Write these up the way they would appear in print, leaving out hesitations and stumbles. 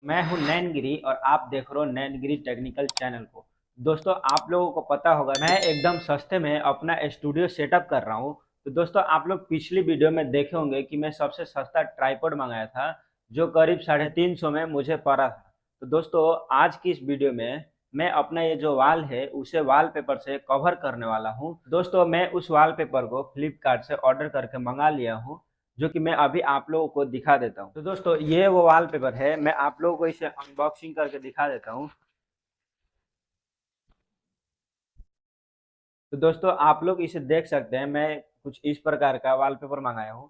मैं हूं नैन गिरी और आप देख रहे हो नैन गिरी टेक्निकल चैनल को। दोस्तों, आप लोगों को पता होगा मैं एकदम सस्ते में अपना स्टूडियो सेटअप कर रहा हूं। तो दोस्तों, आप लोग पिछली वीडियो में देखे होंगे कि मैं सबसे सस्ता ट्राइपॉड मंगाया था जो करीब 350 में मुझे पड़ा था। तो दोस्तों, आज की इस वीडियो में मैं अपना ये जो वॉल है उसे वॉलपेपर से कवर करने वाला हूँ। दोस्तों, मैं उस वॉलपेपर को फ्लिपकार्ट से ऑर्डर करके मंगा लिया हूँ, जो कि मैं अभी आप लोगों को दिखा देता हूँ। तो दोस्तों, ये वो वॉलपेपर है, मैं आप लोगों को इसे अनबॉक्सिंग करके दिखा देता हूँ। तो दोस्तों, आप लोग इसे देख सकते हैं, मैं कुछ इस प्रकार का वॉलपेपर मंगाया हूँ।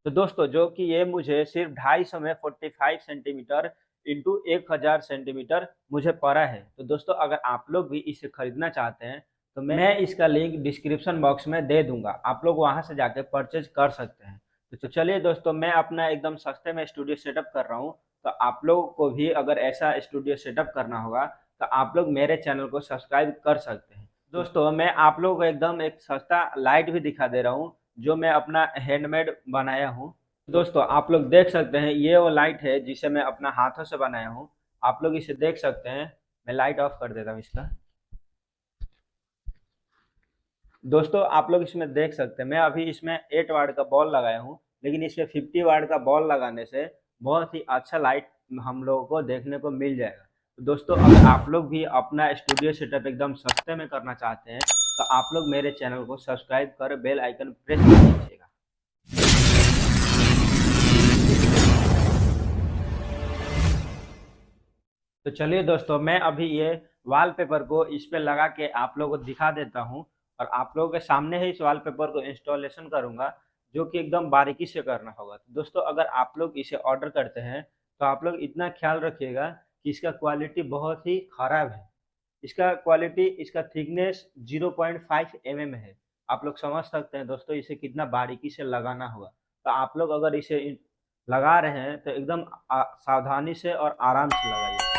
तो दोस्तों, जो कि ये मुझे सिर्फ 250 में 45 सेंटीमीटर इंटू 1000 सेंटीमीटर मुझे पड़ा है। तो दोस्तों, अगर आप लोग भी इसे खरीदना चाहते हैं तो मैं इसका लिंक डिस्क्रिप्शन बॉक्स में दे दूंगा, आप लोग वहां से जाके परचेज कर सकते हैं। तो चलिए दोस्तों, मैं अपना एकदम सस्ते में स्टूडियो सेटअप कर रहा हूँ। तो आप लोगों को भी अगर ऐसा स्टूडियो सेटअप करना होगा तो आप लोग मेरे चैनल को सब्सक्राइब कर सकते हैं। दोस्तों, मैं आप लोगों को एकदम एक सस्ता लाइट भी दिखा दे रहा हूँ जो मैं अपना हैंडमेड बनाया हूँ। दोस्तों, आप लोग देख सकते हैं, ये वो लाइट है जिसे मैं अपना हाथों से बनाया हूँ। आप लोग इसे देख सकते हैं। मैं लाइट ऑफ कर देता हूँ इसका। दोस्तों, आप लोग इसमें देख सकते हैं, मैं अभी इसमें 8 वाट का बॉल लगाया हूँ, लेकिन इसमें 50 वाट का बॉल लगाने से बहुत ही अच्छा लाइट हम लोगों को देखने को मिल जाएगा। तो दोस्तों, अगर आप लोग भी अपना स्टूडियो सेटअप एकदम सस्ते में करना चाहते हैं तो आप लोग मेरे चैनल को सब्सक्राइब कर बेल आइकन प्रेस कर दीजिएगा। तो चलिए दोस्तों, मैं अभी ये वॉलपेपर को इस पे लगा के आप लोगों को दिखा देता हूँ और आप लोगों के सामने ही इस वॉलपेपर को इंस्टॉलेशन करूंगा, जो कि एकदम बारीकी से करना होगा। तो दोस्तों, अगर आप लोग इसे ऑर्डर करते हैं तो आप लोग इतना ख्याल रखिएगा कि इसका क्वालिटी बहुत ही खराब है। इसका क्वालिटी, इसका थिकनेस 0.5 mm है। आप लोग समझ सकते हैं दोस्तों इसे कितना बारीकी से लगाना होगा। तो आप लोग अगर इसे लगा रहे हैं तो एकदम सावधानी से और आराम से लगाइए।